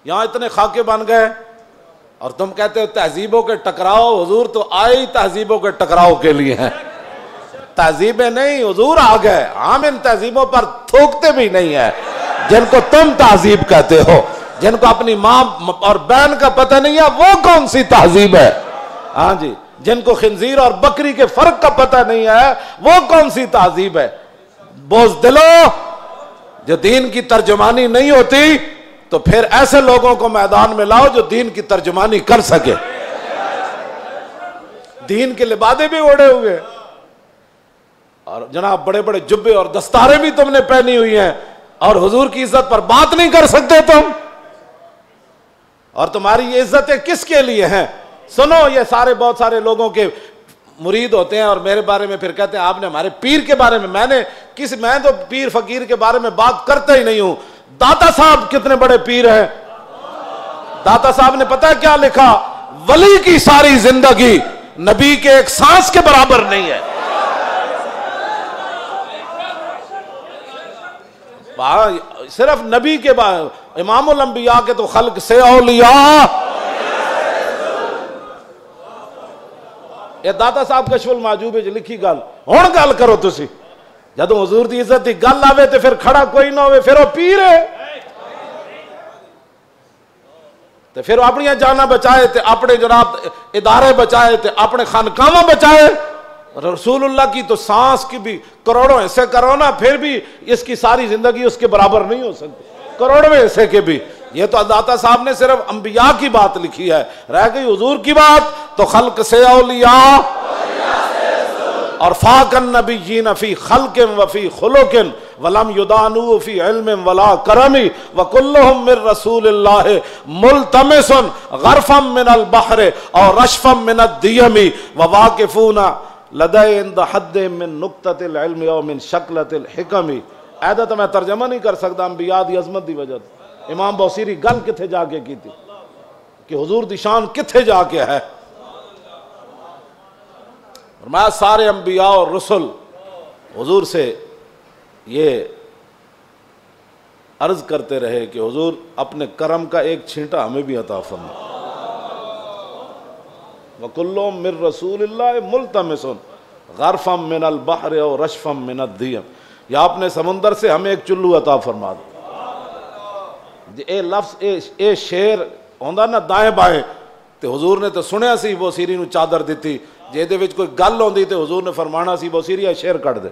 یہاں اتنے خاکے بن گئے اور تم کہتے ہو تہذیبوں کے ٹکراؤ. حضور تو آئے ہی تہذیبوں کے ٹکراؤ کے لیے ہیں. تہذیبیں نہیں، حضور آ گئے. ہم ان تہذیبوں پر تھوکتے بھی نہیں ہیں جن کو تم تہذیب کہتے ہو. جن کو اپنی ماں اور بہن کا پتہ نہیں ہے وہ کون سی تہذیب ہے؟ ہاں جی. جن کو خنزیر اور بکری کے فرق کا پتہ نہیں ہے وہ کون سی تہذیب ہے؟ بزدلو، جو دین کی ترجمانی نہیں ہوتی تو پھر ایسے لوگوں کو میدان میں لاؤ جو دین کی ترجمانی کر سکے. دین کے لبادے بھی اوڑے ہوئے اور جناب بڑے بڑے جبے اور دستاریں بھی تم نے پہنی ہوئی ہیں اور حضور کی عزت پر بات نہیں کر سکتے تم. اور تمہاری یہ عزتیں کس کے لیے ہیں؟ سنو، یہ سارے بہت سارے لوگوں کے مرید ہوتے ہیں اور میرے بارے میں پھر کہتے ہیں آپ نے ہمارے پیر کے بارے میں. میں تو پیر فقیر کے بارے میں بات کرتا ہی نہیں ہوں. داتا صاحب کتنے بڑے پیر ہیں. داتا صاحب نے پتہ کیا لکھا؟ ولی کی ساری زندگی نبی کے ایک سانس کے برابر نہیں ہے. صرف نبی کے امام الانبیاء کے تو خلق سے اولیاء. یہ داتا صاحب کشف المحجوب وچ لکھی گل ہن گل کرو تسی. جدوں حضور دی عزت دی گل آوے تے پھر کھڑا کوئی نہ ہوئے پھر وہ پیر ہے. تے پھر اپنی جاناں بچائے تے اپنے جناب ادارے بچائے تے اپنے خانقاہاں بچائے. رسول اللہ کی تو سانس کی بھی کروڑوں حصے کرو نا پھر بھی اس کی ساری زندگی اس کے برابر نہیں ہو سکتی. کروڑویں حصے کے بھی. یہ تو داتا صاحب نے صرف انبیاء کی بات لکھی ہے. رہ گئی حضور کی بات تو خلق سے اولیاء اور فاق النبیین فی خلق وفی خلق ولم یدانو فی علم ولا کرم وکلہم من رسول اللہ ملتمس غرفا من البحر اور رشفا من الدیم وواقفون لدے عند حد من نقطۃ العلم او من شکلۃ الحکم. ایدہ تو میں ترجمہ نہیں کر سکتا انبیاء دی عظمت دی وجہ. امام بوسیری گل کتھے جا کے کی تھی کہ حضور دی شان کتھے جا کے ہے. فرمایا سارے انبیاء اور رسل حضور سے یہ عرض کرتے رہے کہ حضور اپنے کرم کا ایک چھینٹا ہمیں بھی عطا فرما. وَكُلُّهُم مِّن رَّسُولِ اللَّهِ مُلْتَمِسٌ غَرْفًا مِّنَ الْبَحْرِ أَوْ رَشْفًا مِّنَ الدِّيَمِ. یا اپنے سمندر سے ہمیں ایک چلو عطا فرما دو. اے لفظ اے شیر ہوندا نا دائیں بائیں تے حضور نے تو سنیا سی بوسیری نو چادر دیتی. جے دے وچ کوئی گل ہوندی تے حضور نے فرمانا سی بوسیری اے شیر کٹ دے.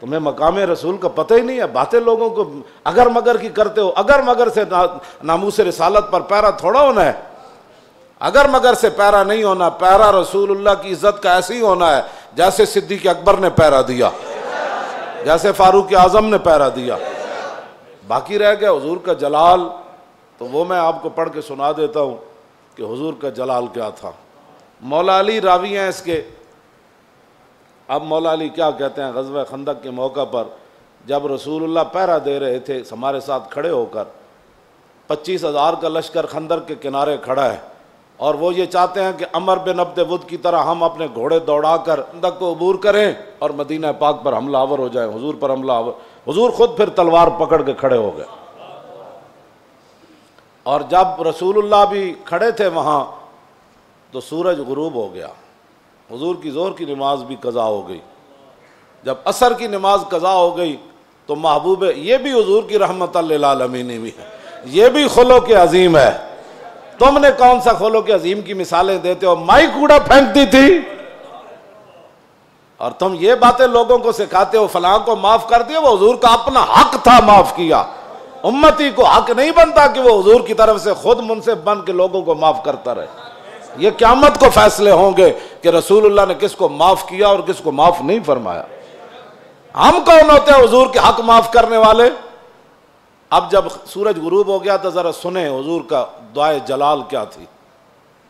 تمہیں مقام رسول کا پتہ ہی نہیں ہے. باتیں لوگوں کو اگر مگر کی کرتے ہو. اگر مگر سے ناموس رسالت پر پیرا تھوڑا ہونا ہے. اگر مگر سے پیرا نہیں ہونا. پیرا رسول اللہ کی عزت کا ایسے ہی ہونا ہے جیسے صدیق اکبر نے پیرا دیا, جیسے فاروق اعظم نے پیرا دیا. باقی رہ گیا حضور کا جلال, تو وہ میں آپ کو پڑھ کے سنا دیتا ہوں کہ حضور کا جلال کیا تھا. مولا علی راوی ہیں اس کے. اب مولا علی کیا کہتے ہیں, غزوہ خندق کے موقع پر جب رسول اللہ پہرا دے رہے تھے ہمارے ساتھ کھڑے ہو کر, 25,000 کا لشکر خندق کے کنارے کھڑا ہے اور وہ یہ چاہتے ہیں کہ عمر بن عبد ود کی طرح ہم اپنے گھوڑے دوڑا کر خندق کو عبور کریں اور مدینہ پاک پر حملہ آور ہو جائیں, حضور پر حملہ آور. حضور خود پھر تلوار پکڑ کے کھڑے ہو گئے. اور جب رسول اللہ بھی کھڑے تھے وہاں تو سورج غروب ہو گیا. حضور کی ظہر کی نماز بھی قضا ہو گئی. جب عصر کی نماز قضا ہو گئی تو محبوب, یہ بھی حضور کی رحمت للعالمین بھی ہے, یہ بھی خلق عظیم ہے. تم نے کون سا خلق عظیم کی مثالیں دیتے ہو؟ مائی کوڑا پھینکتی تھی اور تم یہ باتیں لوگوں کو سکھاتے ہو فلاں کو معاف کر دیا. وہ حضور کا اپنا حق تھا, معاف کیا. امتی کو حق نہیں بنتا کہ وہ حضور کی طرف سے خود منصف بن کے لوگوں کو معاف کرتا رہے. یہ قیامت کو فیصلے ہوں گے کہ رسول اللہ نے کس کو معاف کیا اور کس کو معاف نہیں فرمایا. ہم کون ہوتے ہیں حضور کے حق معاف کرنے والے؟ اب جب سورج غروب ہو گیا تو ذرا سنیں حضور کا دعائے جلال کیا تھی.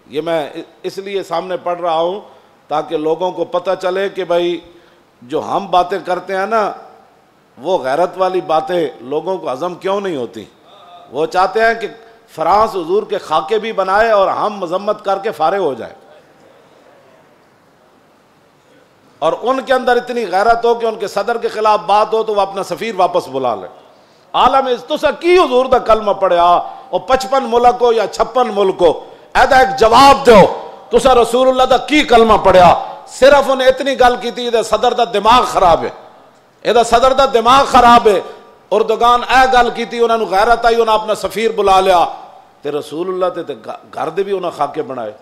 یہ میں اس لیے سامنے پڑھ رہا ہوں تاکہ لوگوں کو پتہ چلے کہ بھائی جو ہم باتیں کرتے ہیں نا وہ غیرت والی باتیں لوگوں کو ہضم کیوں نہیں ہوتی. وہ چاہتے ہیں کہ فرانس حضور کے خاکے بھی بنائے اور ہم مذمت کر کے فارغ ہو جائیں, اور ان کے اندر اتنی غیرت ہو کہ ان کے صدر کے خلاف بات ہو تو وہ اپنا سفیر واپس بلا لے. عالم تسا کی حضور دا کلمہ پڑھیا او 55 ملک ہو یا 56 ملک ہو ایدا ایک جواب دیو تسا رسول اللہ دا کی کلمہ پڑھیا صرف انہیں اتنی گل کی تھی صدر دا دماغ خراب ہے ایدا صدر دا دماغ خراب ہے اردگان اے گل کی تھی انہوں نے غیرت آئی انہوں اپنا سفیر بلا لیا تے رسول اللہ تے گھر دے بھی انہوں خاکے بنائے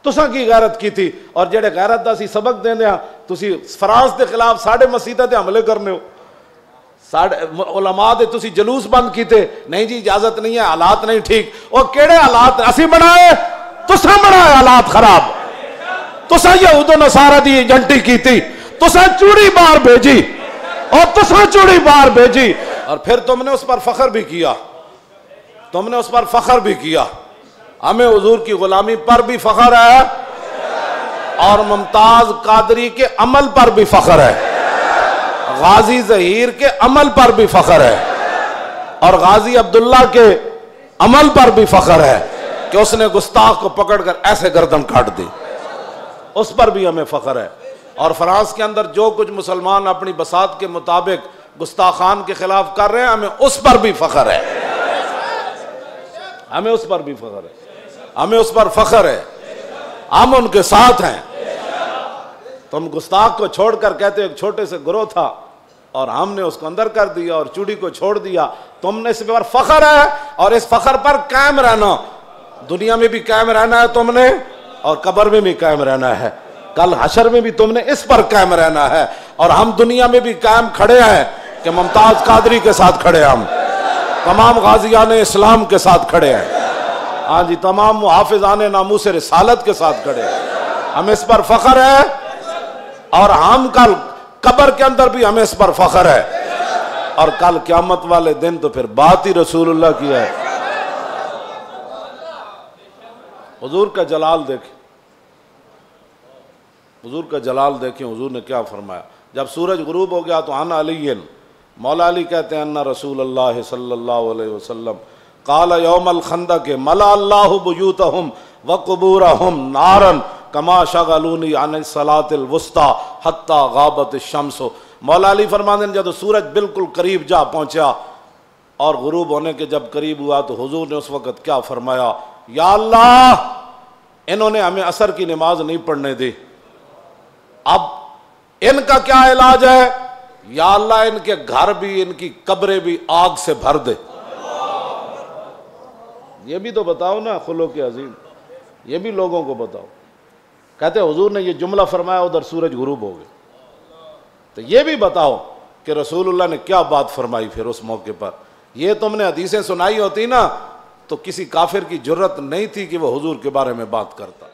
تساں کی غیرت کی تھی اور جڑے غیرت دا سی سبق دیں دیا تسی فرانس دے خلاف ساڑھے مسیدہ دے حملے کرنے ہو علماء دے تسی جلوس بند کیتے نہیں جی اجازت نہیں ہے حالات نہیں ٹھیک اور کیڑے حالات اسی بنائے تساں بنائے حالات خراب تساں یہود و نصارہ دی ایجنٹی کی تھی تساں چوڑی بار بھیجی اور تساں چوڑی بار بھیجی اور پھر تم نے اس پر فخر بھی کیا تم نے اس پر فخر بھی کیا ہمیں حضور کی غلامی پر بھی فخر ہے اور ممتاز قادری کے عمل پر بھی فخر ہے غازی ظہیر کے عمل پر بھی فخر ہے اور غازی عبداللہ کے عمل پر بھی فخر ہے کہ اس نے گستاخ کو پکڑ کر ایسے گردن کاٹ دی اس پر بھی ہمیں فخر ہے اور فرانس کے اندر جو کچھ مسلمان اپنی بساط کے مطابق گستاخان کے خلاف کر رہے ہیں ہمیں اس پر بھی فخر ہے ہمیں اس پر بھی فخر ہے ہمیں اس پر فخر ہے ہم ان کے ساتھ ہیں تم گستاخ کو چھوڑ کر کہتے ایک چھوٹے سے گروہ تھا اور ہم نے اس کو اندر کر دیا اور چوڑی کو چھوڑ دیا تم نے اس پر فخر ہے اور اس فخر پر قائم رہنا دنیا میں بھی قائم رہنا ہے تم نے اور قبر میں بھی قائم رہنا ہے کل حشر میں بھی تم نے اس پر قائم رہنا ہے اور ہم دنیا میں بھی قائم کھڑے ہیں کہ ممتاز قادری کے ساتھ کھڑے ہیں ہم تمام غازیان اسلام کے ساتھ کھڑے ہیں ہاں جی تمام محافظان ناموس رسالت کے ساتھ کھڑے ہیں ہمیں اس پر فخر ہے اور ہم کل قبر کے اندر بھی ہمیں اس پر فخر ہے اور کل قیامت والے دن تو پھر بات ہی رسول اللہ کی ہے حضور کا جلال دیکھیں حضور کا جلال دیکھیں حضور نے کیا فرمایا جب سورج غروب ہو گیا تو عن علی مولا علی کہتے ہیں ان رسول اللہ صلی اللہ علیہ وسلم قال یوم الخندق ملا اللہ بیوتہم وقبورہم نارا کما شغلونی عن الصلاۃ الوسطی حتی غابت الشمس مولا علی فرماتے ہیں جب سورج بالکل قریب جا پہنچا اور غروب ہونے کے جب قریب ہوا تو حضور نے اس وقت کیا فرمایا یا اللہ انہوں نے ہمیں عصر کی نماز نہیں پڑھنے دی اب ان کا کیا علاج ہے یا اللہ ان کے گھر بھی ان کی قبریں بھی آگ سے بھر دے یہ بھی تو بتاؤ نا خلوق عظیم یہ بھی لوگوں کو بتاؤ کہتے حضور نے یہ جملہ فرمایا ادھر سورج غروب ہو گئے تو یہ بھی بتاؤ کہ رسول اللہ نے کیا بات فرمائی پھر اس موقع پر یہ تم نے حدیثیں سنائی ہوتی نا تو کسی کافر کی جرت نہیں تھی کہ وہ حضور کے بارے میں بات کرتا